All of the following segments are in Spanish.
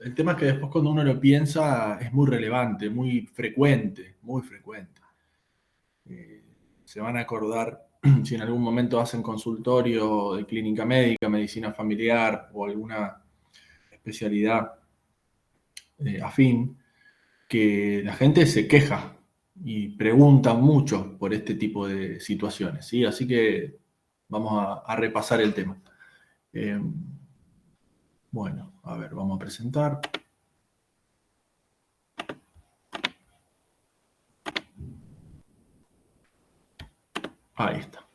El tema es que después cuando uno lo piensa es muy relevante, muy frecuente, muy frecuente. Se van a acordar si en algún momento hacen consultorio de clínica médica, medicina familiar o alguna especialidad afín, que la gente se queja y pregunta mucho por este tipo de situaciones, ¿sí? Así que vamos a repasar el tema. Bueno, a ver, vamos a presentar. Ahí está.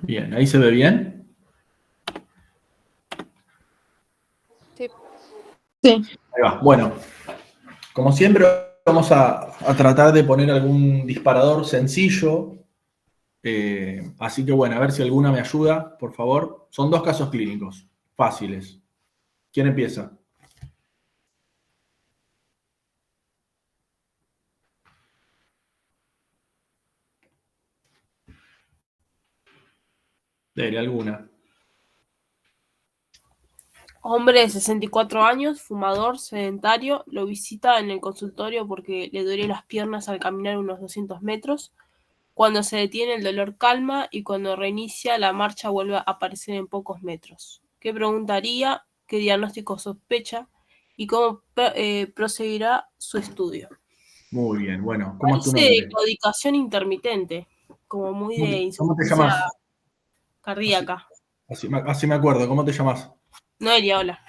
Bien, ¿ahí se ve bien? Sí. Ahí va. Bueno, como siempre vamos a tratar de poner algún disparador sencillo. Así que bueno, a ver si alguna me ayuda, por favor. Son 2 casos clínicos, fáciles. ¿Quién empieza? Dele, alguna. Hombre de 64 años, fumador, sedentario, lo visita en el consultorio porque le duele las piernas al caminar unos 200 metros. Cuando se detiene el dolor calma y cuando reinicia la marcha vuelve a aparecer en pocos metros. ¿Qué preguntaría? ¿Qué diagnóstico sospecha? ¿Y cómo proseguirá su estudio? Muy bien, bueno, ¿cómo es tu Parece de nombre? claudicación intermitente, como muy de ¿Cómo te insuficiencia llamas? cardíaca. Así me acuerdo, ¿cómo te llamas? Noelia, hola.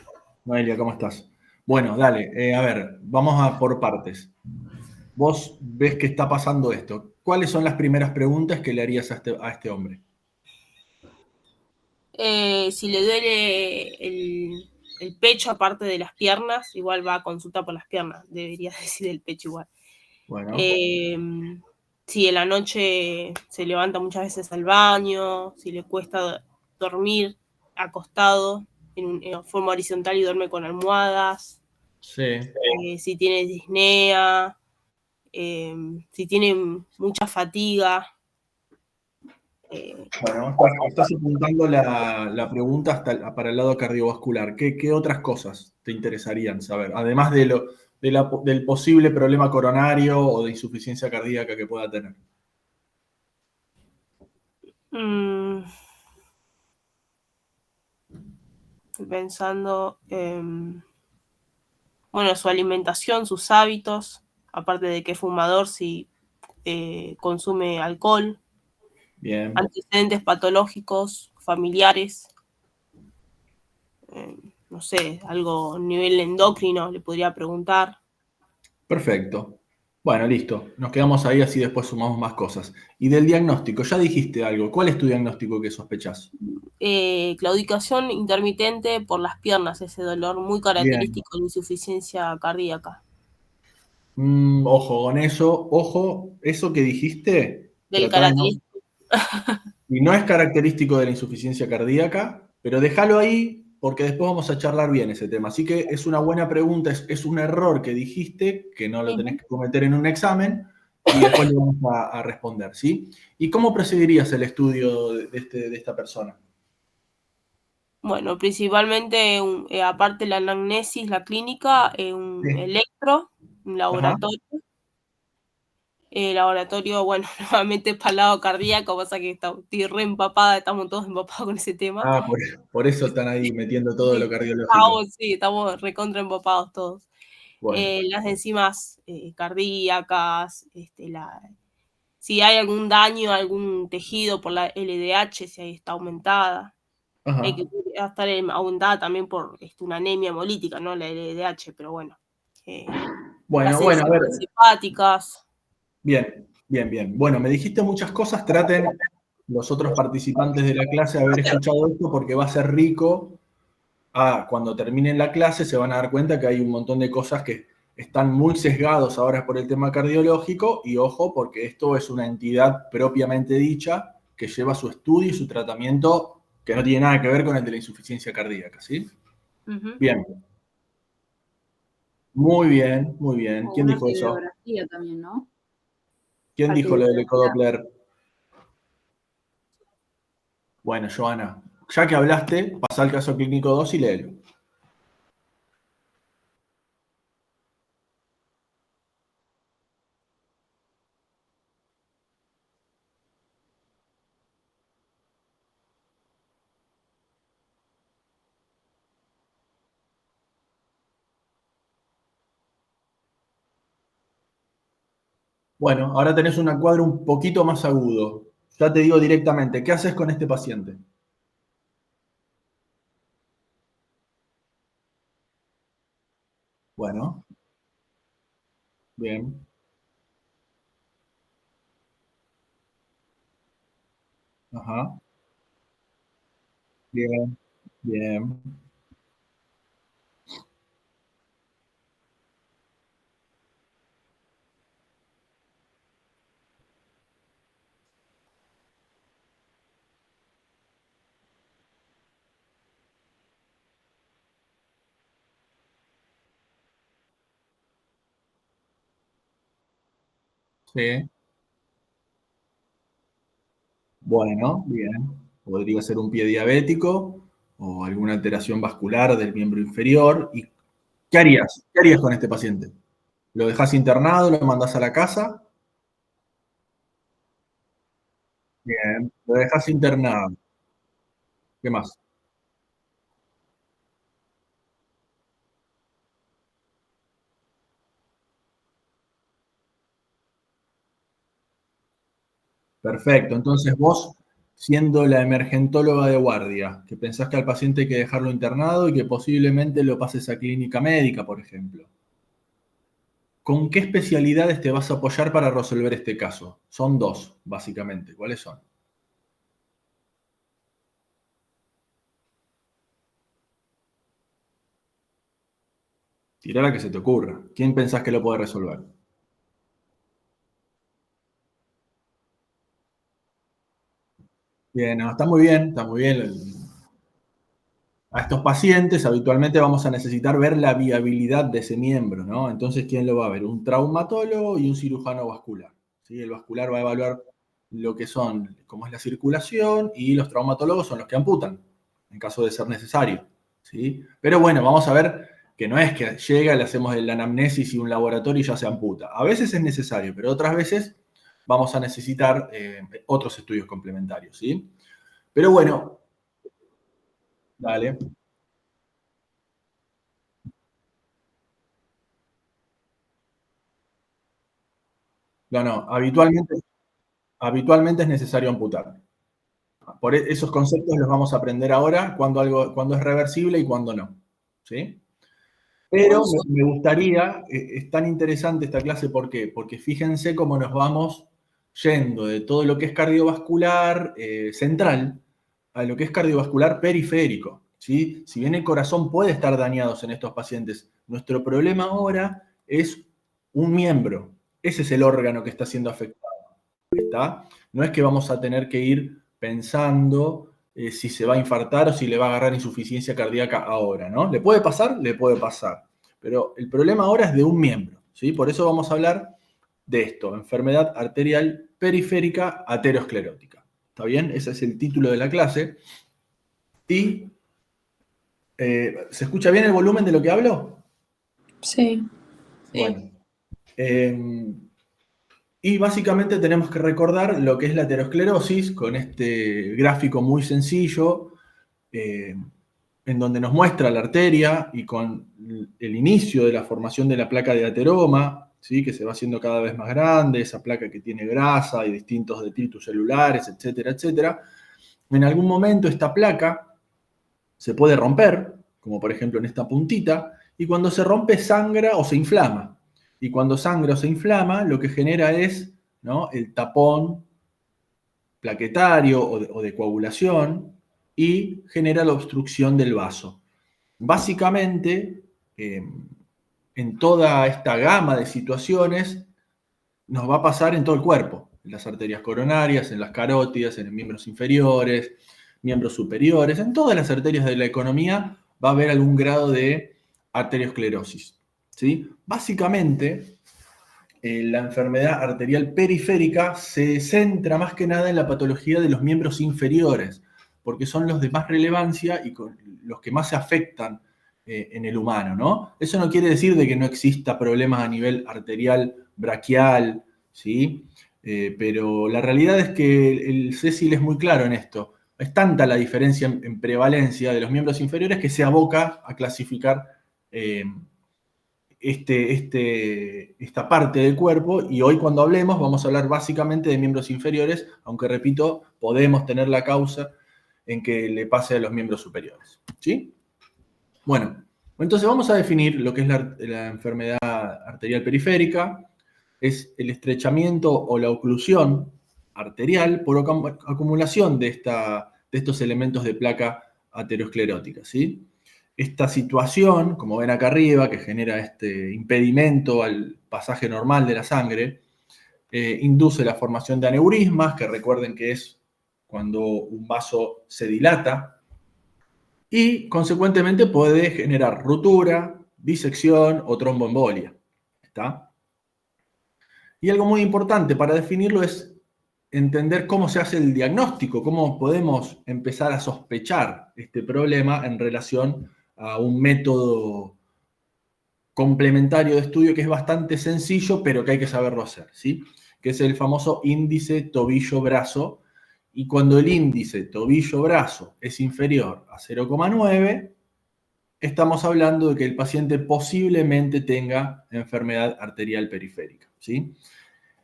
Noelia, ¿cómo estás? Bueno, dale, a ver, vamos a por partes. Vos ves que está pasando esto. ¿Cuáles son las primeras preguntas que le harías a este hombre? Si le duele el pecho aparte de las piernas, igual va a consulta por las piernas, debería decir el pecho igual. Bueno, Si en la noche se levanta muchas veces al baño, si le cuesta dormir acostado en forma horizontal y duerme con almohadas, sí. si tiene disnea, si tiene mucha fatiga. Bueno, estás apuntando la pregunta para el lado cardiovascular. ¿Qué otras cosas te interesarían saber? Además del posible problema coronario o de insuficiencia cardíaca que pueda tener. Estoy pensando bueno, su alimentación, sus hábitos, aparte de que es fumador, si consume alcohol, Bien, antecedentes patológicos, familiares, no sé, algo a nivel endocrino, le podría preguntar. perfecto. Bueno, listo. Nos quedamos ahí, así después sumamos más cosas. Y del diagnóstico, ya dijiste algo. ¿Cuál es tu diagnóstico que sospechás? Claudicación intermitente por las piernas, ese dolor muy Bien. característico de insuficiencia cardíaca. Ojo con eso. Ojo, eso que dijiste, Del tratá de no. característico. Y no es característico de la insuficiencia cardíaca, pero déjalo ahí porque después vamos a charlar bien ese tema. Así que es una buena pregunta, es un error que dijiste, que no lo tenés que cometer en un examen, y después lo vamos a responder, ¿sí? ¿Y cómo procederías el estudio de esta persona? Bueno, principalmente, aparte de la anamnesis, la clínica, un Sí. electro, un Ajá. laboratorio, bueno, nuevamente es para el lado cardíaco, pasa que estoy re empapada, estamos todos empapados con ese tema. Ah, por eso están ahí metiendo todo lo Sí, cardiológico. estamos recontra empapados todos. Bueno, Las enzimas cardíacas, si hay algún daño, algún tejido por la LDH, si ahí está aumentada. Que ajá. va a estar aumentada también por una anemia hemolítica, ¿no? La LDH, pero bueno. Las Bueno, a ver. enzimas hepáticas. Bien, bien, bien. Bueno, me dijiste muchas cosas. Traten los otros participantes de la clase de haber escuchado esto porque va a ser rico. Cuando terminen la clase se van a dar cuenta que hay un montón de cosas que están muy sesgados ahora por el tema cardiológico y ojo porque esto es una entidad propiamente dicha que lleva su estudio y su tratamiento que no tiene nada que ver con el de la insuficiencia cardíaca, ¿sí? Uh-huh. Bien. Muy bien, muy bien. O ¿Quién una dijo eso? fibrografía también, ¿no? ¿Quién dijo lo del Arteriovelocidad. ecodoppler? Bueno, Joana, ya que hablaste, pasá al caso clínico 2 y léelo. Bueno, ahora tenés un cuadro un poquito más agudo. Ya te digo directamente, ¿qué haces con este paciente? Bueno, bien. Ajá, bien, bien. Sí, bueno, bien. Podría ser un pie diabético o alguna alteración vascular del miembro inferior. ¿Y qué harías? ¿Qué harías con este paciente? ¿Lo dejas internado, lo mandás a la casa? Bien, lo dejas internado. ¿Qué más? Perfecto. Entonces vos, siendo la emergentóloga de guardia, que pensás que al paciente hay que dejarlo internado y que posiblemente lo pases a clínica médica, por ejemplo. ¿Con qué especialidades te vas a apoyar para resolver este caso? Son dos, básicamente. ¿Cuáles son? Tirá la que se te ocurra. ¿Quién pensás que lo puede resolver? Bien, no, está muy bien, está muy bien. A estos pacientes habitualmente vamos a necesitar ver la viabilidad de ese miembro, ¿no? Entonces, ¿quién lo va a ver? Un traumatólogo y un cirujano vascular. ¿Sí? El vascular va a evaluar lo que son, cómo es la circulación, y los traumatólogos son los que amputan, en caso de ser necesario. ¿Sí? Pero bueno, vamos a ver que no es que llega, le hacemos la anamnesis y un laboratorio y ya se amputa. A veces es necesario, pero otras veces vamos a necesitar otros estudios complementarios. ¿Sí? Pero bueno, dale. No, no, habitualmente es necesario amputar. Por esos conceptos los vamos a aprender ahora, cuando es reversible y cuando no. ¿Sí? Pero me gustaría, es tan interesante esta clase, ¿por qué? Porque fíjense cómo nos vamos yendo de todo lo que es cardiovascular central a lo que es cardiovascular periférico. ¿Sí? Si bien el corazón puede estar dañado en estos pacientes, nuestro problema ahora es un miembro. Ese es el órgano que está siendo afectado. ¿Está? No es que vamos a tener que ir pensando si se va a infartar o si le va a agarrar insuficiencia cardíaca ahora, ¿no? ¿Le puede pasar? Le puede pasar. Pero el problema ahora es de un miembro, ¿sí? Por eso vamos a hablar de esto, enfermedad arterial periférica aterosclerótica. ¿Está bien? Ese es el título de la clase. ¿Y se escucha bien el volumen de lo que hablo? Sí. Bueno. Eh, Y básicamente tenemos que recordar lo que es la aterosclerosis con este gráfico muy sencillo, eh, en donde nos muestra la arteria y con el inicio de la formación de la placa de ateroma, ¿sí? Que se va haciendo cada vez más grande, esa placa que tiene grasa y distintos detritus celulares, etcétera, etcétera. En algún momento esta placa se puede romper, como por ejemplo en esta puntita, y cuando se rompe sangra o se inflama. Y cuando sangra o se inflama, lo que genera es, ¿no?, el tapón plaquetario o de coagulación y genera la obstrucción del vaso. Básicamente, en toda esta gama de situaciones, nos va a pasar en todo el cuerpo, en las arterias coronarias, en las carótidas, en los miembros inferiores, miembros superiores, en todas las arterias de la economía va a haber algún grado de arteriosclerosis. ¿sí? Básicamente, la enfermedad arterial periférica se centra más que nada en la patología de los miembros inferiores, porque son los de más relevancia y los que más se afectan en el humano, ¿no? Eso no quiere decir de que no exista problemas a nivel arterial, braquial, ¿sí? Pero la realidad es que el Cecil es muy claro en esto. Es tanta la diferencia en prevalencia de los miembros inferiores que se aboca a clasificar esta parte del cuerpo, y hoy cuando hablemos vamos a hablar básicamente de miembros inferiores, aunque repito, podemos tener la causa en que le pase a los miembros superiores, ¿sí? Bueno, entonces vamos a definir lo que es la enfermedad arterial periférica. Es el estrechamiento o la oclusión arterial por acumulación de estos elementos de placa aterosclerótica, ¿sí? Esta situación, como ven acá arriba, que genera este impedimento al pasaje normal de la sangre, induce la formación de aneurismas, que recuerden que es cuando un vaso se dilata, y consecuentemente puede generar ruptura, disección o tromboembolia. ¿Está? Y algo muy importante para definirlo es entender cómo se hace el diagnóstico, cómo podemos empezar a sospechar este problema en relación a un método complementario de estudio que es bastante sencillo, pero que hay que saberlo hacer, ¿sí? Que es el famoso índice tobillo-brazo. Y cuando el índice tobillo-brazo es inferior a 0,9, estamos hablando de que el paciente posiblemente tenga enfermedad arterial periférica, ¿sí?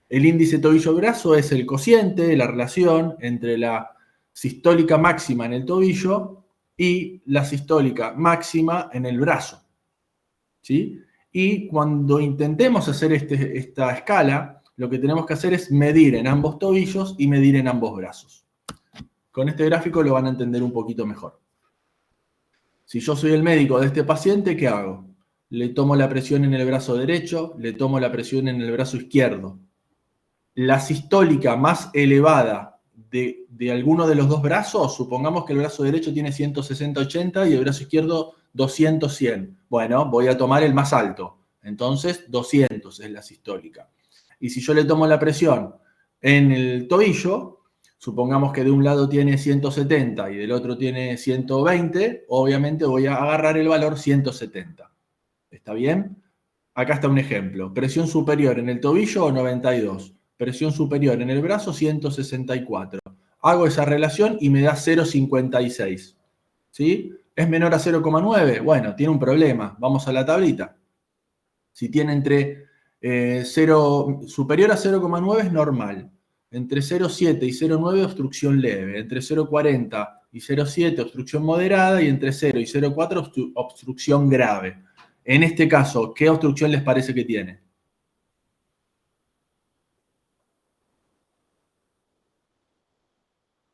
El índice tobillo-brazo es el cociente, la relación entre la sistólica máxima en el tobillo y la sistólica máxima en el brazo, ¿sí? Y cuando intentemos hacer esta escala, lo que tenemos que hacer es medir en ambos tobillos y medir en ambos brazos. Con este gráfico lo van a entender un poquito mejor. Si yo soy el médico de este paciente, ¿qué hago? Le tomo la presión en el brazo derecho, le tomo la presión en el brazo izquierdo. La sistólica más elevada de alguno de los dos brazos, supongamos que el brazo derecho tiene 160-80 y el brazo izquierdo 200-100. Bueno, voy a tomar el más alto. Entonces, 200 es la sistólica. Y si yo le tomo la presión en el tobillo, supongamos que de un lado tiene 170 y del otro tiene 120, obviamente voy a agarrar el valor 170. ¿Está bien? Acá está un ejemplo. Presión superior en el tobillo, 92. Presión superior en el brazo, 164. Hago esa relación y me da 0,56. ¿Sí? ¿Es menor a 0,9? Bueno, tiene un problema. Vamos a la tablita. Si tiene entre superior a 0,9 es normal. Entre 0,7 y 0,9 obstrucción leve. Entre 0,40 y 0,7 obstrucción moderada. Y entre 0 y 0,4 obstrucción grave. En este caso, ¿qué obstrucción les parece que tiene?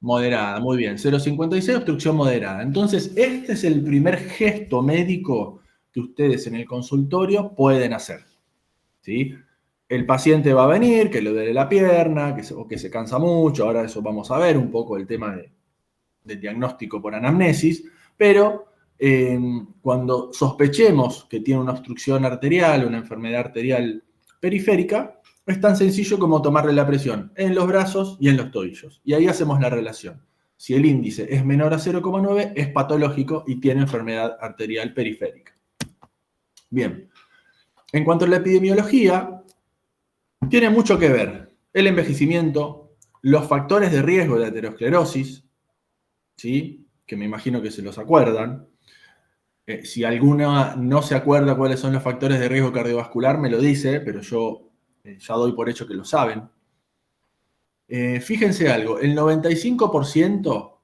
Moderada, muy bien. 0,56, obstrucción moderada. Entonces, este es el primer gesto médico que ustedes en el consultorio pueden hacer, ¿sí? El paciente va a venir, que le duele la pierna, o que se cansa mucho. Ahora eso vamos a ver un poco el tema del diagnóstico por anamnesis, pero cuando sospechemos que tiene una obstrucción arterial, una enfermedad arterial periférica, es tan sencillo como tomarle la presión en los brazos y en los tobillos. Y ahí hacemos la relación. Si el índice es menor a 0,9, es patológico y tiene enfermedad arterial periférica. Bien. En cuanto a la epidemiología, tiene mucho que ver el envejecimiento, los factores de riesgo de aterosclerosis, ¿sí? Que me imagino que se los acuerdan. Si alguna no se acuerda cuáles son los factores de riesgo cardiovascular, me lo dice, pero yo ya doy por hecho que lo saben. Fíjense algo, el 95%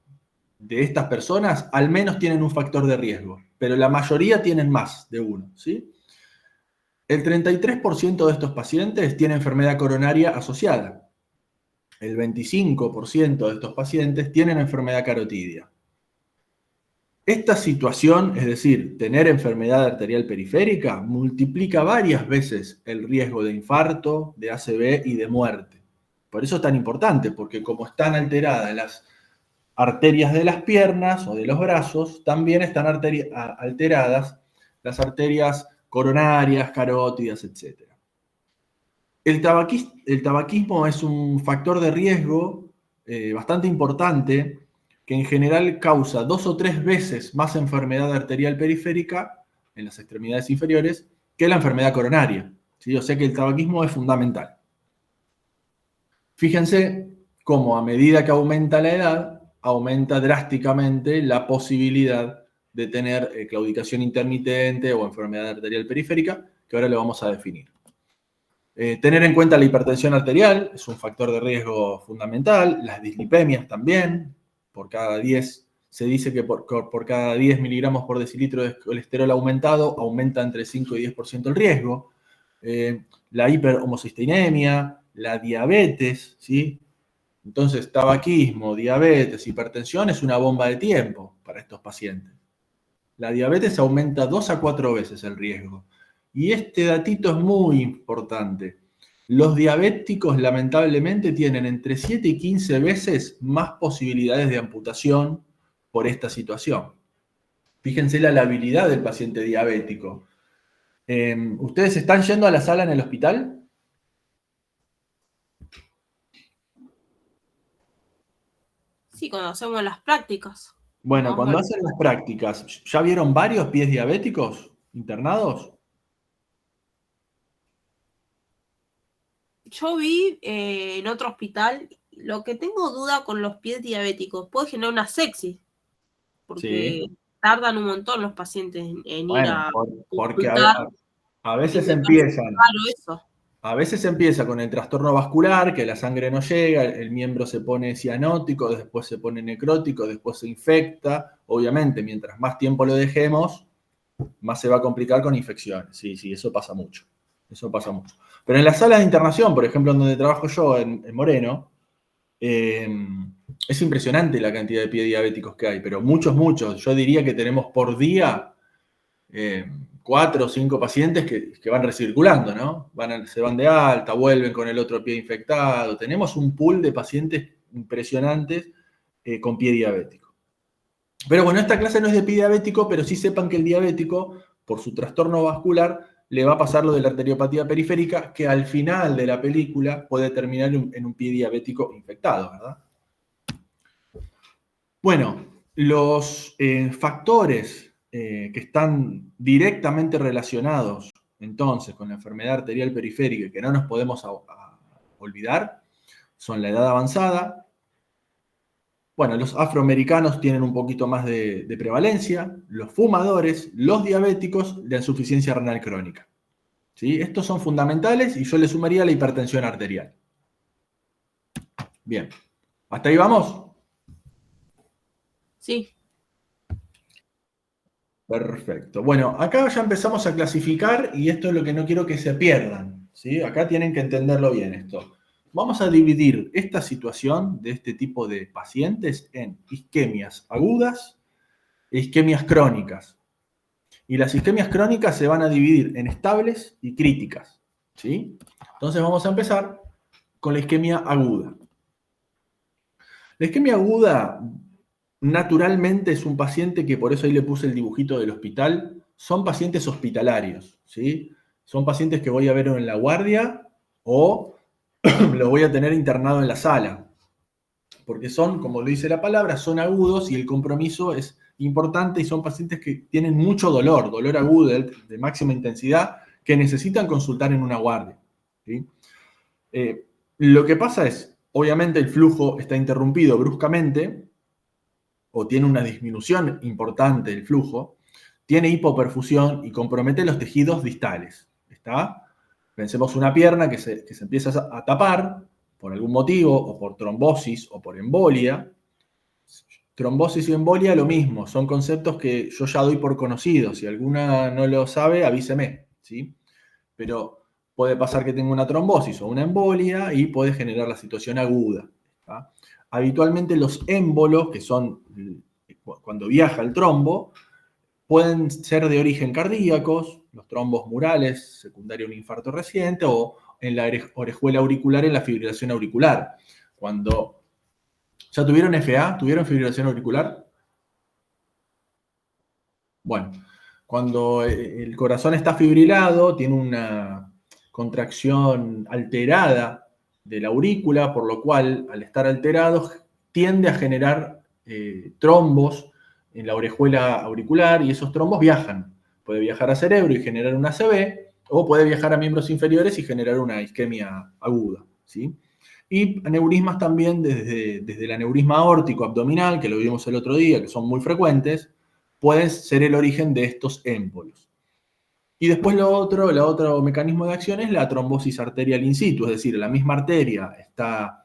de estas personas al menos tienen un factor de riesgo, pero la mayoría tienen más de uno, ¿sí? El 33% de estos pacientes tiene enfermedad coronaria asociada. El 25% de estos pacientes tienen enfermedad carotidia. Esta situación, es decir, tener enfermedad arterial periférica, multiplica varias veces el riesgo de infarto, de ACV y de muerte. Por eso es tan importante, porque como están alteradas las arterias de las piernas o de los brazos, también están alteradas las arterias coronarias, carótidas, etc. El tabaquismo es un factor de riesgo bastante importante que en general causa 2 o 3 veces más enfermedad arterial periférica en las extremidades inferiores que la enfermedad coronaria. ¿Sí? O sea que el tabaquismo es fundamental. Fíjense cómo a medida que aumenta la edad, aumenta drásticamente la posibilidad de tener claudicación intermitente o enfermedad arterial periférica, que ahora lo vamos a definir. Tener en cuenta la hipertensión arterial es un factor de riesgo fundamental, las dislipemias también, se dice que por cada 10 miligramos por decilitro de colesterol aumentado, aumenta entre 5 y 10% el riesgo. La hiperhomocisteinemia, la diabetes, ¿sí? Entonces, tabaquismo, diabetes, hipertensión es una bomba de tiempo para estos pacientes. La diabetes aumenta 2 a 4 veces el riesgo. Y este datito es muy importante. Los diabéticos lamentablemente tienen entre 7 y 15 veces más posibilidades de amputación por esta situación. Fíjense la labilidad del paciente diabético. ¿Ustedes están yendo a la sala en el hospital? Sí, cuando hacemos las prácticas. Bueno, Vamos cuando hacen las prácticas, ¿ya vieron varios pies diabéticos internados? Yo vi en otro hospital, lo que tengo duda con los pies diabéticos, puede generar una sepsis, porque Sí. tardan un montón los pacientes en ir Bueno, a porque consultar. a veces Me parece empiezan. raro eso. A veces empieza con el trastorno vascular, que la sangre no llega, el miembro se pone cianótico, después se pone necrótico, después se infecta. Obviamente, mientras más tiempo lo dejemos, más se va a complicar con infecciones. Sí, sí, eso pasa mucho. Eso pasa mucho. Pero en las salas de internación, por ejemplo, en donde trabajo yo, en Moreno, es impresionante la cantidad de pie diabéticos que hay, pero muchos, muchos. Yo diría que tenemos por día 4 o 5 pacientes que van recirculando, ¿no? Se van de alta, vuelven con el otro pie infectado. Tenemos un pool de pacientes impresionantes con pie diabético. Pero bueno, esta clase no es de pie diabético, pero sí sepan que el diabético, por su trastorno vascular, le va a pasar lo de la arteriopatía periférica, que al final de la película puede terminar en un pie diabético infectado, ¿verdad? Bueno, los factores que están directamente relacionados entonces con la enfermedad arterial periférica y que no nos podemos olvidar son la edad avanzada. Bueno, los afroamericanos tienen un poquito más de prevalencia, los fumadores, los diabéticos, la insuficiencia renal crónica. ¿Sí? Estos son fundamentales y yo le sumaría la hipertensión arterial. Bien, ¿hasta ahí vamos? Sí. Perfecto. Bueno, acá ya empezamos a clasificar y esto es lo que no quiero que se pierdan, ¿sí? Acá tienen que entenderlo bien esto. Vamos a dividir esta situación de este tipo de pacientes en isquemias agudas e isquemias crónicas. Y las isquemias crónicas se van a dividir en estables y críticas, ¿sí? Entonces vamos a empezar con la isquemia aguda. La isquemia aguda naturalmente es un paciente que, por eso ahí le puse el dibujito del hospital, son pacientes hospitalarios, ¿sí? Son pacientes que voy a ver en la guardia o los voy a tener internado en la sala, porque son, como lo dice la palabra, son agudos y el compromiso es importante y son pacientes que tienen mucho dolor, dolor agudo de máxima intensidad, que necesitan consultar en una guardia, ¿sí? Lo que pasa es, obviamente el flujo está interrumpido bruscamente, o tiene una disminución importante del flujo, tiene hipoperfusión y compromete los tejidos distales. ¿Está? Pensemos una pierna que se empieza a tapar por algún motivo, o por trombosis, o por embolia. Trombosis y embolia, lo mismo, son conceptos que yo ya doy por conocidos. Si alguna no lo sabe, avíseme, ¿sí? Pero puede pasar que tenga una trombosis o una embolia y puede generar la situación aguda. ¿Está? Habitualmente los émbolos, que son cuando viaja el trombo, pueden ser de origen cardíacos, los trombos murales, secundario a un infarto reciente, o en la orejuela auricular, en la fibrilación auricular. Cuando ¿ya tuvieron FA? ¿Tuvieron fibrilación auricular? Bueno, Cuando el corazón está fibrilado, tiene una contracción alterada de la aurícula, por lo cual, al estar alterado, tiende a generar trombos en la orejuela auricular, y esos trombos viajan. Puede viajar a cerebro y generar una ACV, o puede viajar a miembros inferiores y generar una isquemia aguda, ¿sí? Y aneurismas también desde el aneurisma aórtico abdominal, que lo vimos el otro día, que son muy frecuentes, pueden ser el origen de estos émbolos. Y después el otro mecanismo de acción es la trombosis arterial in situ, es decir, la misma arteria está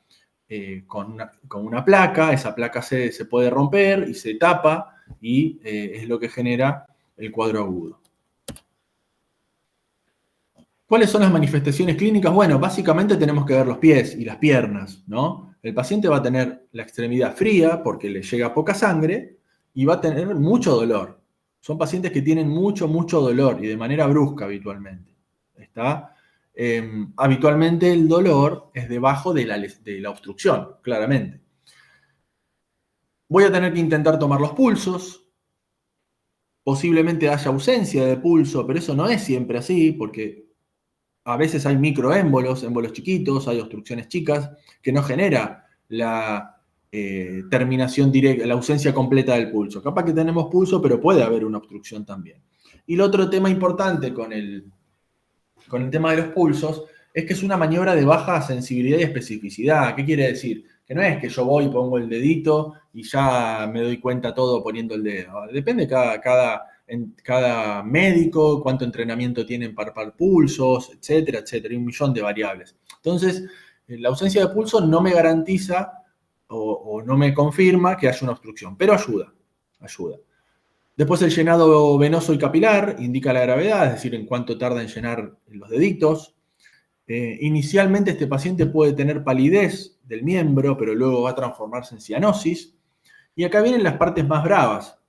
con una placa, esa placa se puede romper y se tapa, y es lo que genera el cuadro agudo. ¿Cuáles son las manifestaciones clínicas? Bueno, básicamente tenemos que ver los pies y las piernas, ¿no? El paciente va a tener la extremidad fría porque le llega poca sangre y va a tener mucho dolor. Son pacientes que tienen mucho dolor y de manera brusca habitualmente. Habitualmente el dolor es debajo de la obstrucción, claramente. Voy a tener que intentar tomar los pulsos. Posiblemente haya ausencia de pulso, pero eso no es siempre así, porque a veces hay microémbolos, émbolos chiquitos, hay obstrucciones chicas, que no genera la terminación directa, la ausencia completa del pulso. Capaz que tenemos pulso, pero puede haber una obstrucción también. Y el otro tema importante con el tema de los pulsos es que es una maniobra de baja sensibilidad y especificidad. ¿Qué quiere decir? Que no es que yo voy y pongo el dedito y ya me doy cuenta todo poniendo el dedo. Depende cada médico, cuánto entrenamiento tienen para pulsos, etcétera, etcétera. Hay un millón de variables. Entonces, la ausencia de pulso no me garantiza o no me confirma que haya una obstrucción, pero ayuda. Después el llenado venoso y capilar indica la gravedad, es decir, en cuánto tarda en llenar los deditos. Inicialmente este paciente puede tener palidez del miembro, pero luego va a transformarse en cianosis. Y acá vienen las partes más bravas.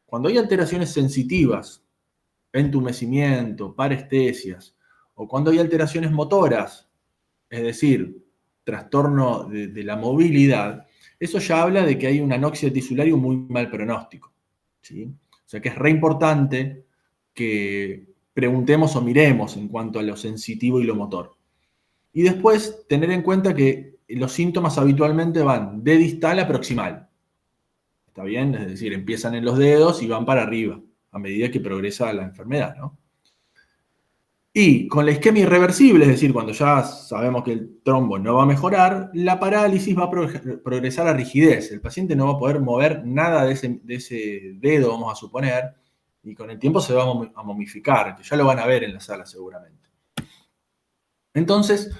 Cuando hay alteraciones sensitivas, entumecimiento, parestesias, o cuando hay alteraciones motoras, es decir, trastorno de la movilidad, eso ya habla de que hay una anoxia tisular y un muy mal pronóstico, ¿sí? O sea que es re importante que preguntemos o miremos en cuanto a lo sensitivo y lo motor. Y después tener en cuenta que los síntomas habitualmente van de distal a proximal. ¿Está bien? Es decir, empiezan en los dedos y van para arriba a medida que progresa la enfermedad, ¿no? Y con la isquemia irreversible, es decir, cuando ya sabemos que el trombo no va a mejorar, la parálisis va a progresar a rigidez. El paciente no va a poder mover nada de ese dedo, vamos a suponer, y con el tiempo se va a momificar, que ya lo van a ver en la sala seguramente. Entonces,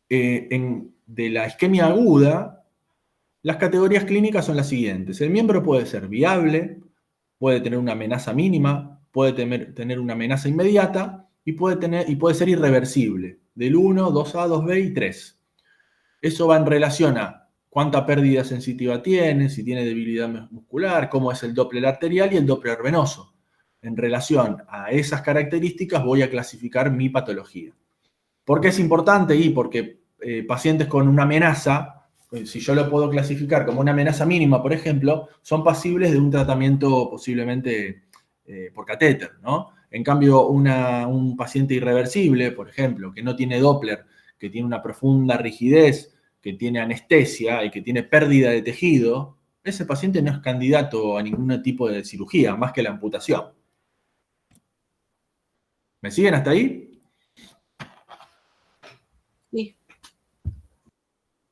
de la isquemia aguda, las categorías clínicas son las siguientes. El miembro puede ser viable, puede tener una amenaza mínima, puede tener una amenaza inmediata y puede ser irreversible, del 1, 2A, 2B y 3. Eso va en relación a cuánta pérdida sensitiva tiene, si tiene debilidad muscular, cómo es el Doppler arterial y el Doppler venoso. En relación a esas características voy a clasificar mi patología. ¿Por qué es importante? Y porque pacientes con una amenaza, si yo lo puedo clasificar como una amenaza mínima, por ejemplo, son pasibles de un tratamiento posiblemente por catéter, ¿no? En cambio, un paciente irreversible, por ejemplo, que no tiene Doppler, que tiene una profunda rigidez, que tiene anestesia y que tiene pérdida de tejido, ese paciente no es candidato a ningún tipo de cirugía, más que la amputación. ¿Me siguen hasta ahí? Sí.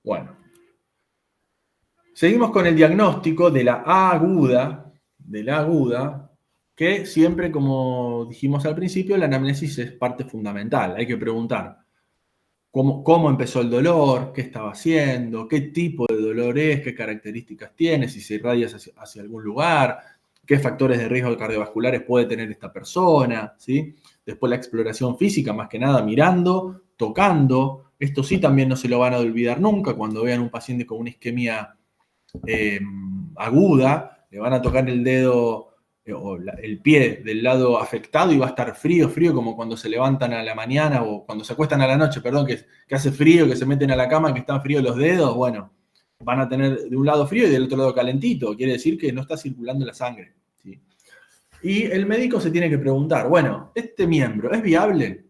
Bueno. Seguimos con el diagnóstico de la A aguda, que siempre, como dijimos al principio, la anamnesis es parte fundamental. Hay que preguntar cómo empezó el dolor, qué estaba haciendo, qué tipo de dolor es, qué características tiene, si se irradia hacia algún lugar, qué factores de riesgo cardiovasculares puede tener esta persona, ¿sí? Después la exploración física, más que nada mirando, tocando. Esto sí también no se lo van a olvidar nunca cuando vean un paciente con una isquemia aguda, le van a tocar el dedo o el pie del lado afectado y va a estar frío, como cuando se levantan a la mañana o cuando se acuestan a la noche, perdón, que hace frío, que se meten a la cama, que están fríos los dedos. Bueno, van a tener de un lado frío y del otro lado calentito. Quiere decir que no está circulando la sangre, ¿sí? Y el médico se tiene que preguntar, bueno, ¿este miembro es viable?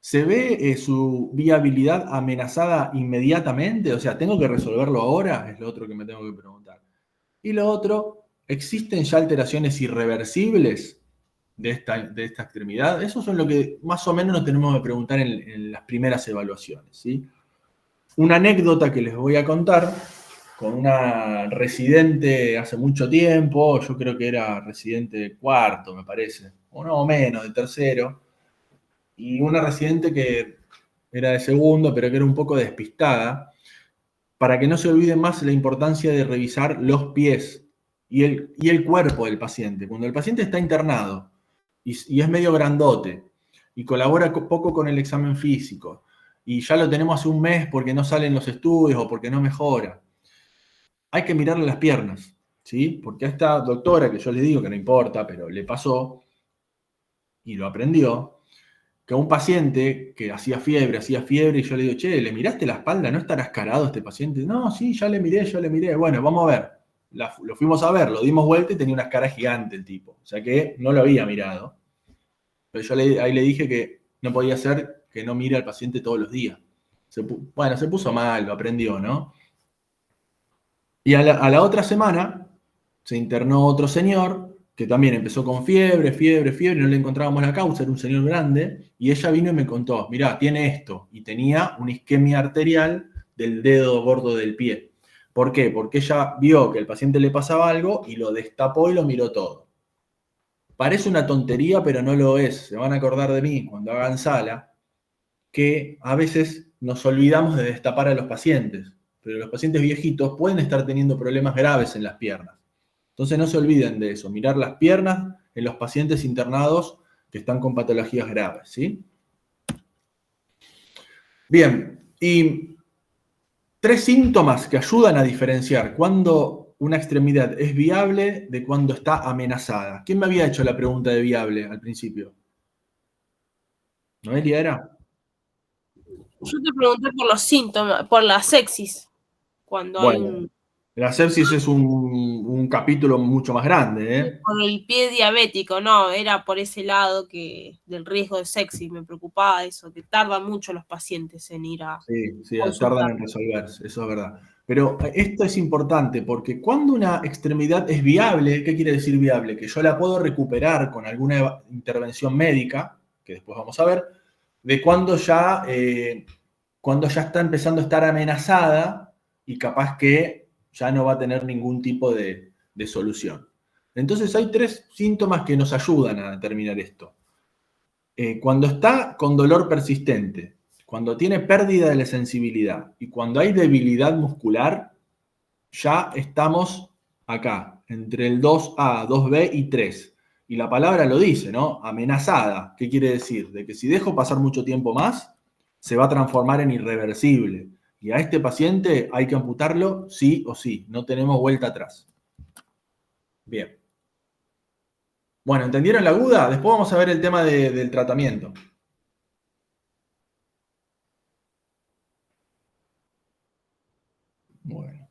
¿Se ve su viabilidad amenazada inmediatamente? O sea, ¿tengo que resolverlo ahora? Es lo otro que me tengo que preguntar. Y lo otro, ¿existen ya alteraciones irreversibles de esta extremidad? Eso son lo que más o menos nos tenemos que preguntar en las primeras evaluaciones, ¿sí? Una anécdota que les voy a contar con una residente hace mucho tiempo, yo creo que era residente de cuarto, me parece, o no menos, de tercero, y una residente que era de segundo, pero que era un poco despistada, para que no se olvide más la importancia de revisar los pies y el cuerpo del paciente. Cuando el paciente está internado y es medio grandote y colabora poco con el examen físico, y ya lo tenemos hace un mes porque no salen los estudios o porque no mejora, hay que mirarle las piernas, ¿sí? Porque a esta doctora, que yo le digo que no importa, pero le pasó y lo aprendió, que a un paciente que hacía fiebre, y yo le digo, che, ¿le miraste la espalda? ¿No estará escarado este paciente? No, sí, ya le miré. Bueno, vamos a ver. Lo fuimos a ver, lo dimos vuelta y tenía una escara gigante el tipo. O sea que no lo había mirado. Pero yo ahí le dije que no podía ser que no mire al paciente todos los días. Bueno, se puso mal, lo aprendió, ¿no? Y a la otra semana se internó otro señor que también empezó con fiebre, no le encontrábamos la causa, era un señor grande, y ella vino y me contó, mirá, tiene esto, y tenía una isquemia arterial del dedo gordo del pie. ¿Por qué? Porque ella vio que al paciente le pasaba algo y lo destapó y lo miró todo. Parece una tontería, pero no lo es. Se van a acordar de mí cuando hagan sala, que a veces nos olvidamos de destapar a los pacientes, pero los pacientes viejitos pueden estar teniendo problemas graves en las piernas. Entonces no se olviden de eso, mirar las piernas en los pacientes internados que están con patologías graves, ¿sí? Bien, y 3 síntomas que ayudan a diferenciar cuando una extremidad es viable de cuando está amenazada. ¿Quién me había hecho la pregunta de viable al principio? ¿Noelia era? Yo te pregunté por los síntomas, por la sepsis, cuando hay Bueno, la sepsis es un capítulo mucho más grande, ¿eh? por el pie diabético, no, era por ese lado del riesgo de sepsis, me preocupaba eso, que tardan mucho los pacientes en ir a Sí, tardan consultar. en resolverse, eso es verdad. Pero esto es importante porque cuando una extremidad es viable, ¿qué quiere decir viable? Que yo la puedo recuperar con alguna intervención médica, que después vamos a ver, de cuando ya está empezando a estar amenazada y capaz que ya no va a tener ningún tipo de solución. Entonces hay 3 síntomas que nos ayudan a determinar esto. Cuando está con dolor persistente, cuando tiene pérdida de la sensibilidad y cuando hay debilidad muscular, ya estamos acá, entre el 2A, 2B y 3. Y la palabra lo dice, ¿no? Amenazada. ¿Qué quiere decir? De que si dejo pasar mucho tiempo más, se va a transformar en irreversible. Y a este paciente hay que amputarlo sí o sí. No tenemos vuelta atrás. Bien. Bueno, ¿entendieron la aguda? Después vamos a ver el tema del tratamiento. Bueno.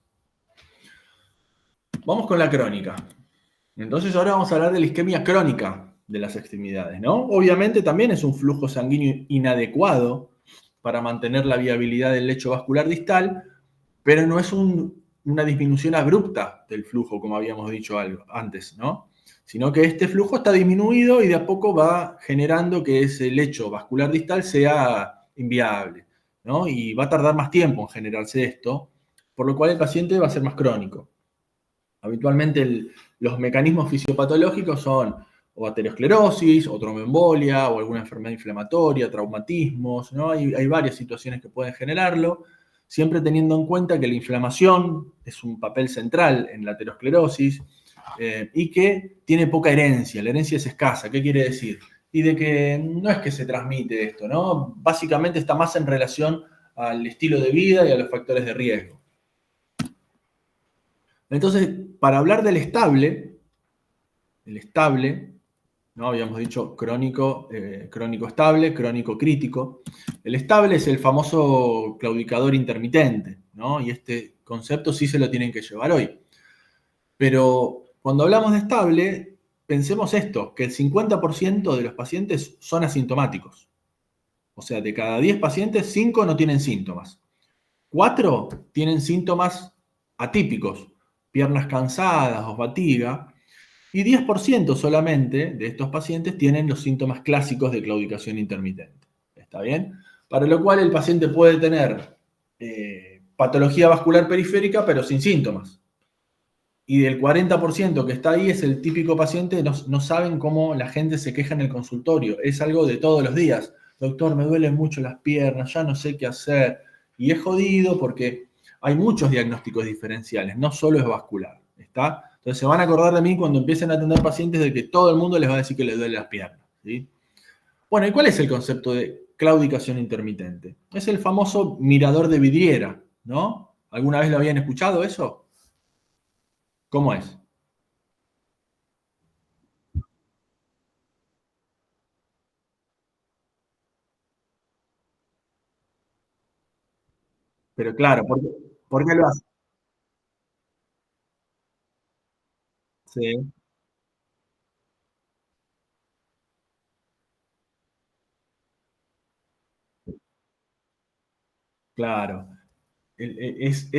Vamos con la crónica. Entonces ahora vamos a hablar de la isquemia crónica de las extremidades, ¿no? Obviamente también es un flujo sanguíneo inadecuado para mantener la viabilidad del lecho vascular distal, pero no es una disminución abrupta del flujo, como habíamos dicho antes, ¿no? Sino que este flujo está disminuido y de a poco va generando que ese lecho vascular distal sea inviable, ¿no? Y va a tardar más tiempo en generarse esto, por lo cual el paciente va a ser más crónico. Habitualmente los mecanismos fisiopatológicos son o aterosclerosis, o tromboembolia, o alguna enfermedad inflamatoria, traumatismos, ¿no? Hay varias situaciones que pueden generarlo, siempre teniendo en cuenta que la inflamación es un papel central en la aterosclerosis y que tiene poca herencia, la herencia es escasa. ¿Qué quiere decir? Y de que no es que se transmite esto, ¿no? Básicamente está más en relación al estilo de vida y a los factores de riesgo. Entonces, para hablar del estable, el estable, ¿no? Habíamos dicho crónico, crónico estable, crónico crítico. El estable es el famoso claudicador intermitente, ¿no? Y este concepto sí se lo tienen que llevar hoy. Pero cuando hablamos de estable, pensemos esto, que el 50% de los pacientes son asintomáticos. O sea, de cada 10 pacientes, 5 no tienen síntomas. 4 tienen síntomas atípicos, piernas cansadas o fatiga, y 10% solamente de estos pacientes tienen los síntomas clásicos de claudicación intermitente. ¿Está bien? Para lo cual el paciente puede tener patología vascular periférica, pero sin síntomas. Y del 40% que está ahí es el típico paciente, no saben cómo la gente se queja en el consultorio. Es algo de todos los días. Doctor, me duelen mucho las piernas, ya no sé qué hacer. Y es jodido porque hay muchos diagnósticos diferenciales, no solo es vascular. ¿Está? Entonces se van a acordar de mí cuando empiecen a atender pacientes de que todo el mundo les va a decir que les duele las piernas. ¿Sí? Bueno, ¿y cuál es el concepto de claudicación intermitente? Es el famoso mirador de vidriera, ¿no? ¿Alguna vez lo habían escuchado eso? ¿Cómo es? Pero claro, ¿por qué lo hace? Sí, claro. Es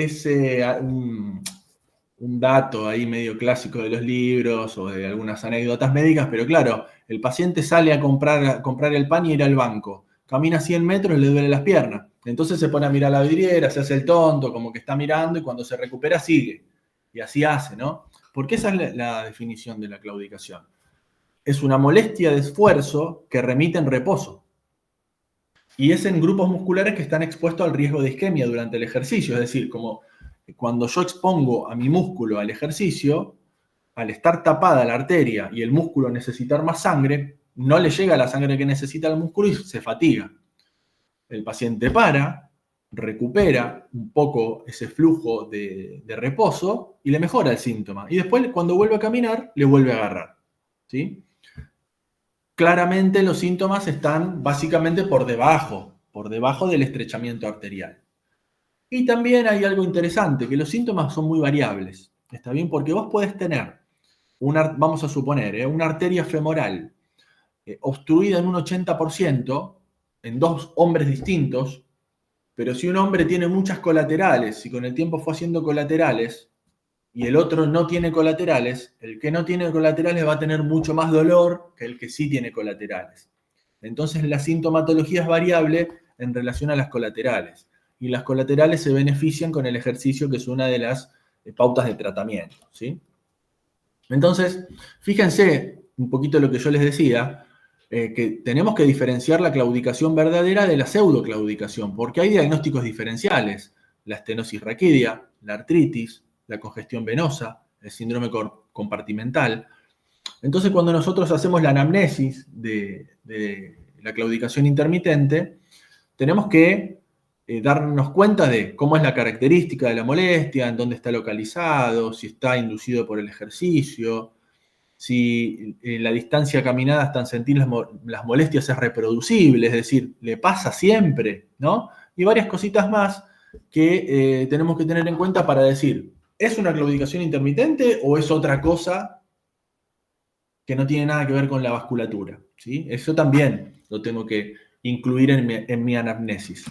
un dato ahí medio clásico de los libros o de algunas anécdotas médicas, pero claro, el paciente sale a comprar el pan y ir al banco. Camina 100 metros y le duele las piernas. Entonces se pone a mirar la vidriera, se hace el tonto, como que está mirando y cuando se recupera sigue. Y así hace, ¿no? Porque esa es la definición de la claudicación. Es una molestia de esfuerzo que remite en reposo. Y es en grupos musculares que están expuestos al riesgo de isquemia durante el ejercicio. Es decir, como cuando yo expongo a mi músculo al ejercicio, al estar tapada la arteria y el músculo necesitar más sangre, no le llega la sangre que necesita el músculo y se fatiga. El paciente para, recupera un poco ese flujo de reposo y le mejora el síntoma. Y después, cuando vuelve a caminar, le vuelve a agarrar. ¿Sí? Claramente los síntomas están básicamente por debajo del estrechamiento arterial. Y también hay algo interesante, que los síntomas son muy variables. ¿Está bien? Porque vos podés tener, vamos a suponer, una arteria femoral obstruida en un 80% en dos hombres distintos, pero si un hombre tiene muchas colaterales y con el tiempo fue haciendo colaterales y el otro no tiene colaterales, el que no tiene colaterales va a tener mucho más dolor que el que sí tiene colaterales. Entonces la sintomatología es variable en relación a las colaterales. Y las colaterales se benefician con el ejercicio, que es una de las pautas de tratamiento. ¿Sí? Entonces, fíjense un poquito lo que yo les decía, que tenemos que diferenciar la claudicación verdadera de la pseudoclaudicación, porque hay diagnósticos diferenciales. La estenosis raquídea, la artritis, la congestión venosa, el síndrome compartimental. Entonces, cuando nosotros hacemos la anamnesis de la claudicación intermitente, tenemos que darnos cuenta de cómo es la característica de la molestia, en dónde está localizado, si está inducido por el ejercicio, si la distancia caminada hasta en sentir las molestias es reproducible, es decir, le pasa siempre, ¿no? Y varias cositas más que tenemos que tener en cuenta para decir, ¿es una claudicación intermitente o es otra cosa que no tiene nada que ver con la vasculatura? ¿Sí? Eso también lo tengo que incluir en mi anamnesis.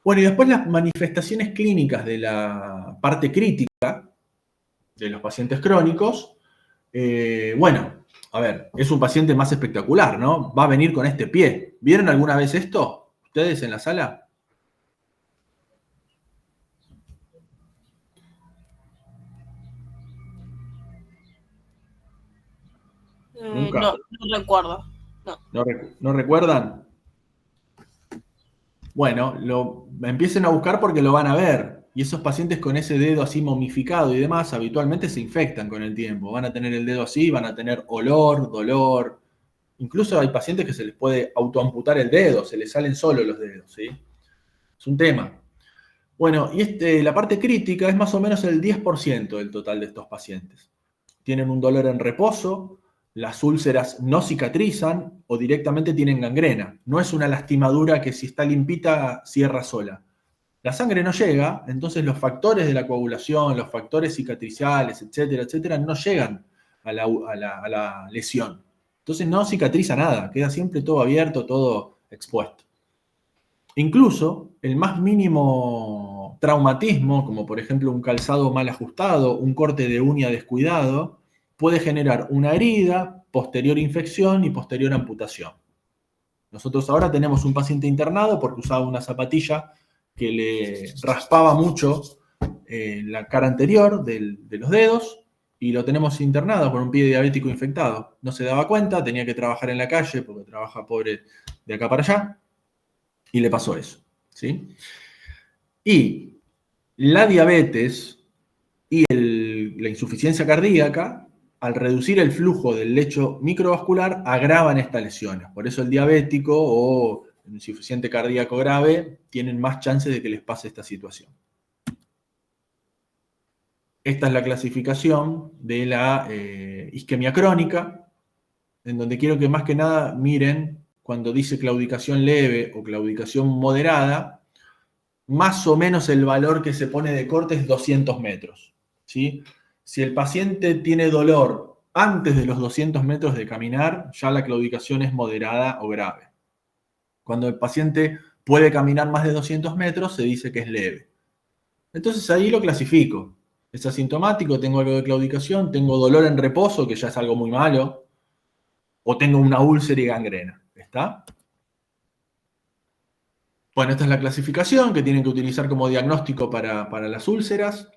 Bueno, y después las manifestaciones clínicas de la parte crítica de los pacientes crónicos. Bueno, a ver, es un paciente más espectacular, ¿no? Va a venir con este pie. ¿Vieron alguna vez esto? ¿Ustedes en la sala? Nunca. No, no recuerdo. No. ¿No recuerdan? Bueno, empiecen a buscar porque lo van a ver. Y esos pacientes con ese dedo así momificado y demás, habitualmente se infectan con el tiempo. Van a tener el dedo así, van a tener olor, dolor. Incluso hay pacientes que se les puede autoamputar el dedo, se les salen solo los dedos, ¿sí? Es un tema. Bueno, y la parte crítica es más o menos el 10% del total de estos pacientes. Tienen un dolor en reposo, las úlceras no cicatrizan o directamente tienen gangrena. No es una lastimadura que si está limpita cierra sola. La sangre no llega, entonces los factores de la coagulación, los factores cicatriciales, etcétera, etcétera, no llegan a la lesión. Entonces no cicatriza nada, queda siempre todo abierto, todo expuesto. Incluso el más mínimo traumatismo, como por ejemplo un calzado mal ajustado, un corte de uña descuidado, puede generar una herida, posterior infección y posterior amputación. Nosotros ahora tenemos un paciente internado porque usaba una zapatilla que le raspaba mucho la cara anterior de los dedos y lo tenemos internado con un pie diabético infectado. No se daba cuenta, tenía que trabajar en la calle porque trabaja pobre de acá para allá y le pasó eso. ¿Sí? Y la diabetes y la insuficiencia cardíaca, al reducir el flujo del lecho microvascular, agravan estas lesiones. Por eso el diabético o el insuficiente cardíaco grave tienen más chances de que les pase esta situación. Esta es la clasificación de la isquemia crónica, en donde quiero que más que nada miren cuando dice claudicación leve o claudicación moderada, más o menos el valor que se pone de corte es 200 metros. ¿Sí? Si el paciente tiene dolor antes de los 200 metros de caminar, ya la claudicación es moderada o grave. Cuando el paciente puede caminar más de 200 metros, se dice que es leve. Entonces ahí lo clasifico. Es asintomático, tengo algo de claudicación, tengo dolor en reposo, que ya es algo muy malo, o tengo una úlcera y gangrena. ¿Está? Bueno, esta es la clasificación que tienen que utilizar como diagnóstico para las úlceras.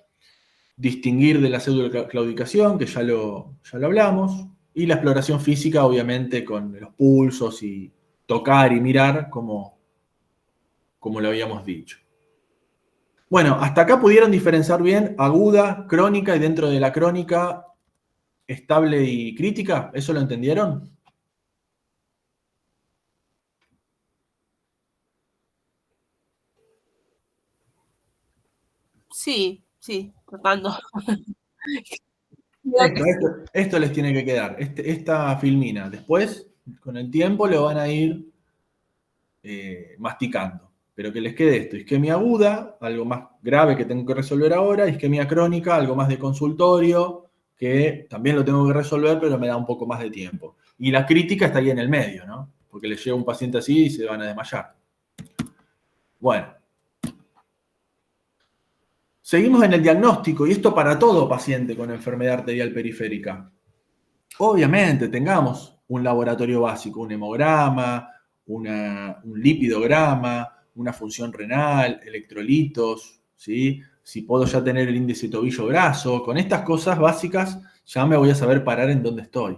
Distinguir de la pseudoclaudicación, que ya lo hablamos. Y la exploración física, obviamente, con los pulsos y tocar y mirar, como lo habíamos dicho. Bueno, hasta acá pudieron diferenciar bien aguda, crónica y dentro de la crónica estable y crítica. ¿Eso lo entendieron? Sí, tratando. Esto les tiene que quedar, esta filmina. Después, con el tiempo, lo van a ir masticando. Pero que les quede esto: isquemia aguda, algo más grave que tengo que resolver ahora; isquemia crónica, algo más de consultorio, que también lo tengo que resolver, pero me da un poco más de tiempo. Y la crítica está ahí en el medio, ¿no? Porque les llega un paciente así y se van a desmayar. Bueno. Seguimos en el diagnóstico, y esto para todo paciente con enfermedad arterial periférica. Obviamente, tengamos un laboratorio básico, un hemograma, un lipidograma, una función renal, electrolitos, ¿sí? Si puedo ya tener el índice tobillo-brazo, con estas cosas básicas ya me voy a saber parar en dónde estoy.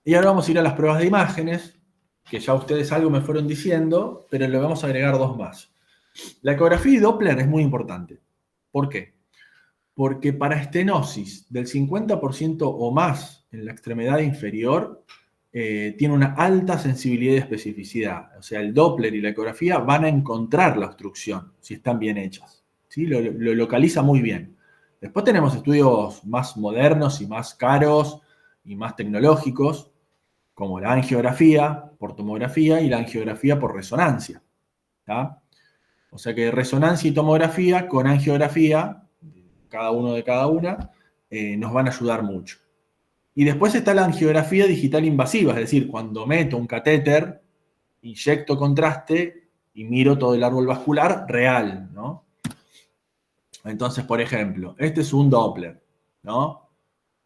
Y ahora vamos a ir a las pruebas de imágenes, que ya ustedes algo me fueron diciendo, pero le vamos a agregar dos más. La ecografía y Doppler es muy importante. ¿Por qué? Porque para estenosis del 50% o más en la extremidad inferior, tiene una alta sensibilidad y especificidad. O sea, el Doppler y la ecografía van a encontrar la obstrucción si están bien hechas. ¿Sí? Lo localiza muy bien. Después tenemos estudios más modernos y más caros y más tecnológicos, como la angiografía por tomografía y la angiografía por resonancia. ¿Tá? O sea que resonancia y tomografía con angiografía, cada uno de cada una, nos van a ayudar mucho. Y después está la angiografía digital invasiva, es decir, cuando meto un catéter, inyecto contraste y miro todo el árbol vascular real, ¿no? Entonces, por ejemplo, este es un Doppler, ¿no?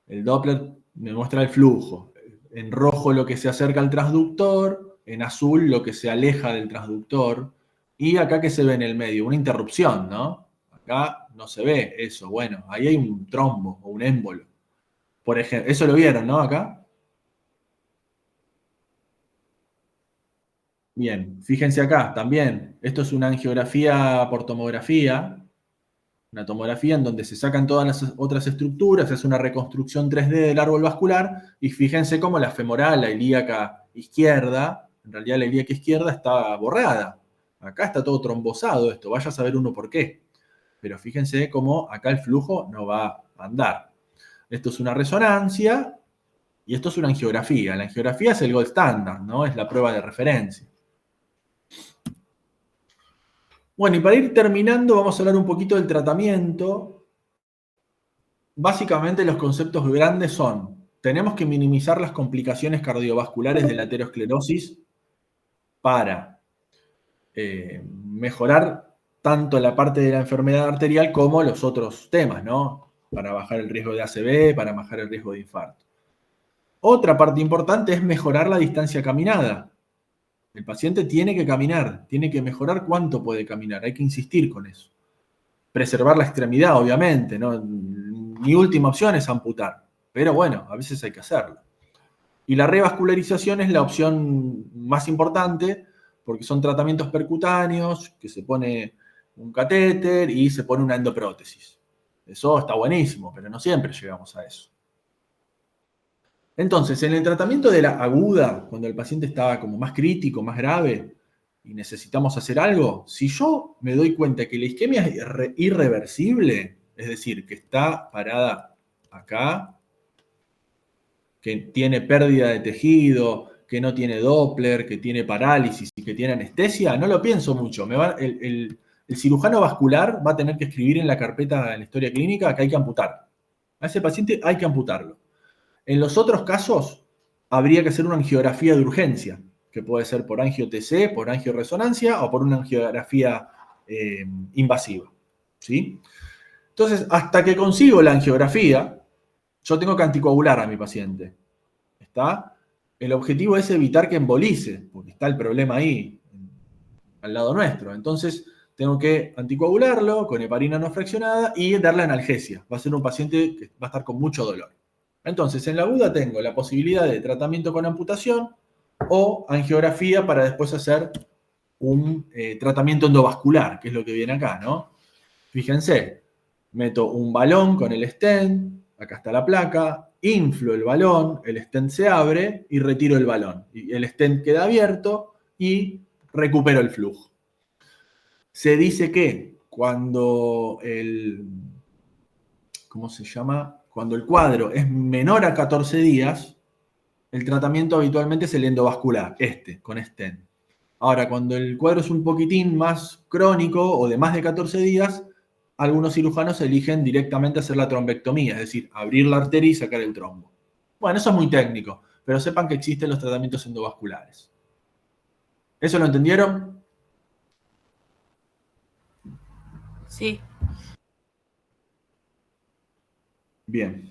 El Doppler me muestra el flujo. En rojo lo que se acerca al transductor, en azul lo que se aleja del transductor, y acá que se ve en el medio, una interrupción, ¿no? Acá no se ve eso. Bueno, ahí hay un trombo o un émbolo. Por ejemplo, eso lo vieron, ¿no? Acá. Bien, fíjense acá también. Esto es una angiografía por tomografía, una tomografía en donde se sacan todas las otras estructuras, se hace una reconstrucción 3D del árbol vascular, y fíjense cómo la femoral, la ilíaca izquierda, en realidad la ilíaca izquierda está borrada. Acá está todo trombosado esto, vaya a saber uno por qué. Pero fíjense cómo acá el flujo no va a andar. Esto es una resonancia y esto es una angiografía. La angiografía es el gold standard, ¿no? Es la prueba de referencia. Bueno, y para ir terminando, vamos a hablar un poquito del tratamiento. básicamente los conceptos grandes son, tenemos que minimizar las complicaciones cardiovasculares de la aterosclerosis para mejorar tanto la parte de la enfermedad arterial como los otros temas, ¿no? Para bajar el riesgo de ACV, para bajar el riesgo de infarto. Otra parte importante es mejorar la distancia caminada. El paciente tiene que caminar, tiene que mejorar cuánto puede caminar, hay que insistir con eso. Preservar la extremidad, obviamente, ¿no? Mi última opción es amputar, pero bueno, a veces hay que hacerlo. Y la revascularización es la opción más importante porque son tratamientos percutáneos, que se pone un catéter y se pone una endoprótesis. Eso está buenísimo, pero no siempre llegamos a eso. Entonces, en el tratamiento de la aguda, cuando el paciente estaba como más crítico, más grave, y necesitamos hacer algo, si yo me doy cuenta que la isquemia es irreversible, es decir, que está parada acá, que tiene pérdida de tejido, que no tiene Doppler, que tiene parálisis y que tiene anestesia, no lo pienso mucho. El cirujano vascular va a tener que escribir en la carpeta en la historia clínica que hay que amputar. A ese paciente hay que amputarlo. En los otros casos, habría que hacer una angiografía de urgencia, que puede ser por angio-TC, por angioresonancia o por una angiografía invasiva. ¿Sí? Entonces, hasta que consigo la angiografía, yo tengo que anticoagular a mi paciente. ¿Está? El objetivo es evitar que embolice, porque está el problema ahí, al lado nuestro. Entonces, tengo que anticoagularlo con heparina no fraccionada y darle analgesia. Va a ser un paciente que va a estar con mucho dolor. Entonces, en la aguda tengo la posibilidad de tratamiento con amputación o angiografía para después hacer un tratamiento endovascular, que es lo que viene acá, ¿no? Fíjense, meto un balón con el stent, acá está la placa, inflo el balón, el stent se abre y retiro el balón. Y el stent queda abierto y recupero el flujo. Se dice que cuando ¿cómo se llama? Cuando el cuadro es menor a 14 días, el tratamiento habitualmente es el endovascular, con stent. Ahora, cuando el cuadro es un poquitín más crónico o de más de 14 días, algunos cirujanos eligen directamente hacer la trombectomía, es decir, abrir la arteria y sacar el trombo. Bueno, eso es muy técnico, pero sepan que existen los tratamientos endovasculares. ¿Eso lo entendieron? Sí. Bien.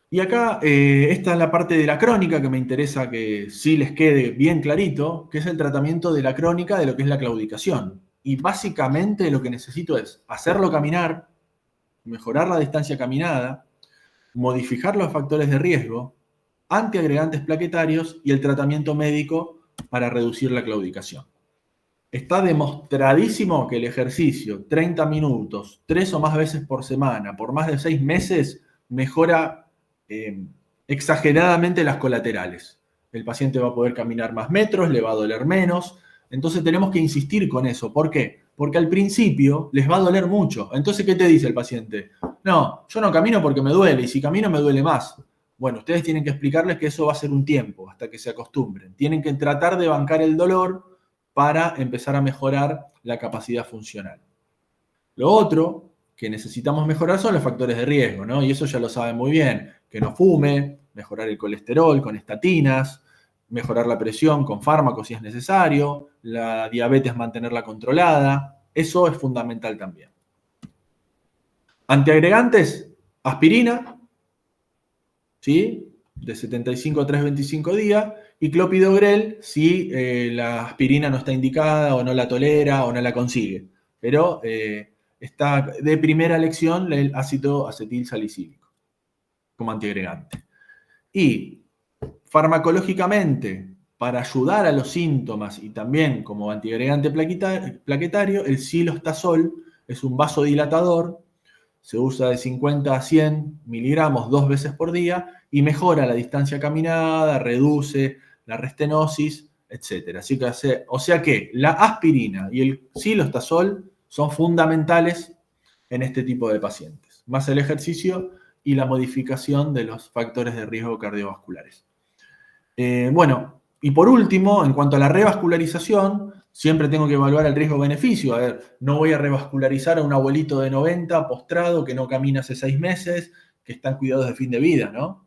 Y acá, esta es la parte de la crónica que me interesa que sí les quede bien clarito, que es el tratamiento de la crónica de lo que es la claudicación. Y básicamente lo que necesito es hacerlo caminar, mejorar la distancia caminada, modificar los factores de riesgo, antiagregantes plaquetarios y el tratamiento médico para reducir la claudicación. Está demostradísimo que el ejercicio, 30 minutos, 3 o más veces por semana, por más de 6 meses, mejora exageradamente las colaterales. El paciente va a poder caminar más metros, le va a doler menos. Entonces tenemos que insistir con eso. ¿Por qué? Porque al principio les va a doler mucho. Entonces, ¿qué te dice el paciente? No, yo no camino porque me duele y si camino me duele más. Bueno, ustedes tienen que explicarles que eso va a ser un tiempo hasta que se acostumbren. Tienen que tratar de bancar el dolor para empezar a mejorar la capacidad funcional. Lo otro que necesitamos mejorar son los factores de riesgo, ¿no? Y eso ya lo saben muy bien. Que no fume, mejorar el colesterol con estatinas, mejorar la presión con fármacos si es necesario, la diabetes mantenerla controlada. Eso es fundamental también. Antiagregantes, aspirina, ¿sí? De 75 a 325 días, y clopidogrel si la aspirina no está indicada o no la tolera o no la consigue. Pero está de primera elección el ácido acetil salicílico como antiagregante. Y farmacológicamente, para ayudar a los síntomas y también como antiagregante plaquetario, el cilostazol es un vasodilatador, se usa de 50 a 100 miligramos 2 veces por día y mejora la distancia caminada, reduce la restenosis, etc. Así que, o sea que la aspirina y el cilostazol son fundamentales en este tipo de pacientes, más el ejercicio y la modificación de los factores de riesgo cardiovasculares. Bueno, Y por último, en cuanto a la revascularización, siempre tengo que evaluar el riesgo-beneficio. A ver, no voy a revascularizar a un abuelito de 90 postrado que no camina hace 6 meses, que está en cuidados de fin de vida, ¿no?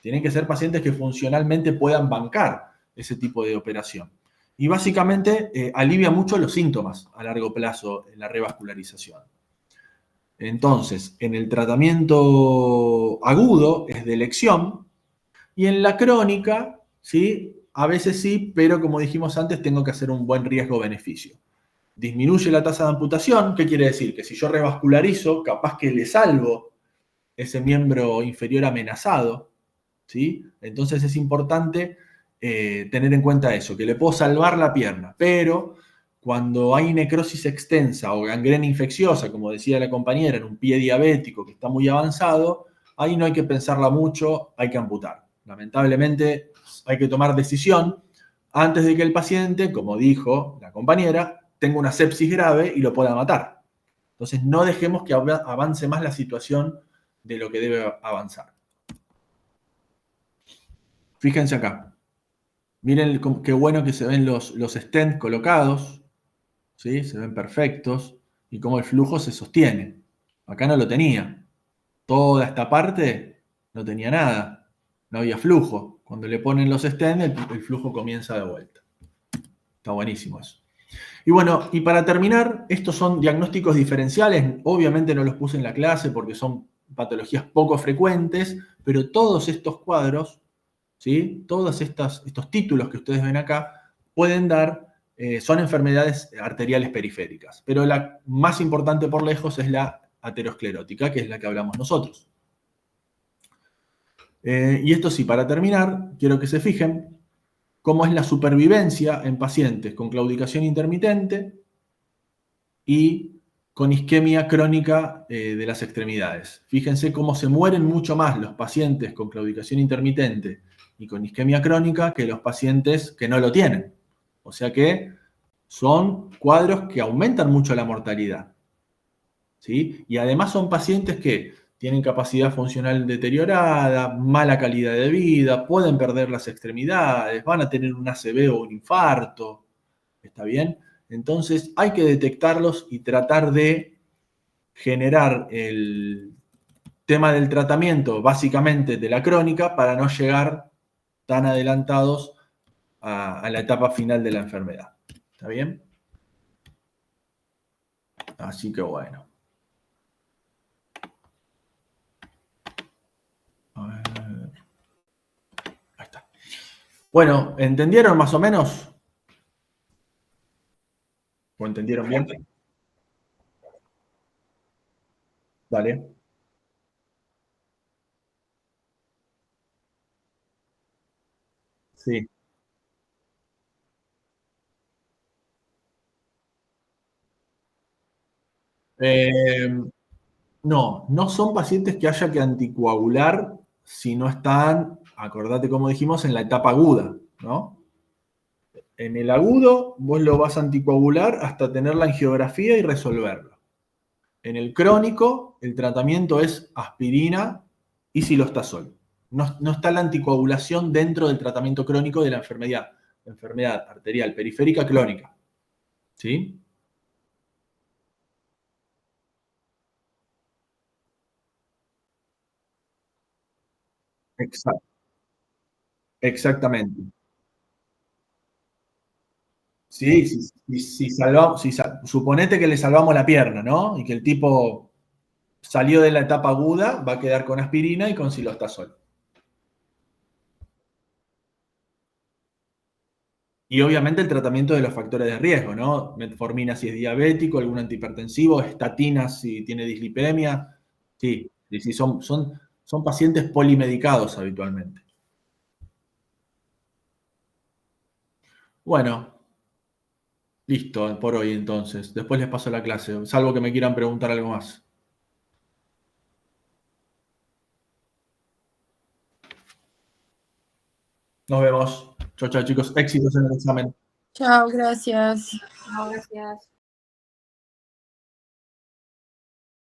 Tienen que ser pacientes que funcionalmente puedan bancar ese tipo de operación. Y básicamente alivia mucho los síntomas a largo plazo en la revascularización. Entonces, en el tratamiento agudo es de elección y en la crónica, ¿sí? A veces sí, pero como dijimos antes, tengo que hacer un buen riesgo-beneficio. Disminuye la tasa de amputación, ¿qué quiere decir? Que si yo revascularizo, capaz que le salvo ese miembro inferior amenazado, ¿sí? Entonces es importante tener en cuenta eso, que le puedo salvar la pierna, pero cuando hay necrosis extensa o gangrena infecciosa, como decía la compañera, en un pie diabético que está muy avanzado, ahí no hay que pensarla mucho, hay que amputar. Lamentablemente hay que tomar decisión antes de que el paciente, como dijo la compañera, tenga una sepsis grave y lo pueda matar. Entonces no dejemos que avance más la situación de lo que debe avanzar. Fíjense acá. Miren qué bueno que se ven los stents colocados, ¿sí? Se ven perfectos y cómo el flujo se sostiene. Acá no lo tenía. Toda esta parte no tenía nada. No había flujo. Cuando le ponen los stents, el flujo comienza de vuelta. Está buenísimo eso. Y bueno, y para terminar, estos son diagnósticos diferenciales. Obviamente no los puse en la clase porque son patologías poco frecuentes, pero todos estos cuadros, ¿sí? Todos estos títulos que ustedes ven acá pueden dar, son enfermedades arteriales periféricas, pero la más importante por lejos es la aterosclerótica, que es la que hablamos nosotros. Y esto sí, para terminar, quiero que se fijen cómo es la supervivencia en pacientes con claudicación intermitente y con isquemia crónica de las extremidades. Fíjense cómo se mueren mucho más los pacientes con claudicación intermitente y con isquemia crónica que los pacientes que no lo tienen. O sea que son cuadros que aumentan mucho la mortalidad, ¿sí? Y además son pacientes que tienen capacidad funcional deteriorada, mala calidad de vida, pueden perder las extremidades, van a tener un ACV o un infarto, ¿está bien? Entonces hay que detectarlos y tratar de generar el tema del tratamiento, básicamente de la crónica, para no llegar tan adelantados a la etapa final de la enfermedad. ¿Está bien? Así que bueno. A ver. Ahí está. Bueno, ¿entendieron más o menos? ¿O entendieron bien? Dale. Sí. Eh, no, no son pacientes que haya que anticoagular si no están, acordate como dijimos, en la etapa aguda, ¿no? En el agudo vos lo vas a anticoagular hasta tener la angiografía y resolverlo. En el crónico, el tratamiento es aspirina y cilostazol. No, no está la anticoagulación dentro del tratamiento crónico de la enfermedad arterial periférica crónica. ¿Sí? Exacto. Exactamente. Sí, suponete que le salvamos la pierna, ¿no? Y que el tipo salió de la etapa aguda, va a quedar con aspirina y con cilostazol. Y obviamente el tratamiento de los factores de riesgo, ¿no? Metformina si es diabético, algún antihipertensivo, estatina si tiene dislipemia. Sí, sí, son pacientes polimedicados habitualmente. Bueno, listo por hoy entonces. Después les paso la clase, salvo que me quieran preguntar algo más. Nos vemos. Chau, chau, chicos. Éxitos en el examen. Chao, gracias. No, gracias.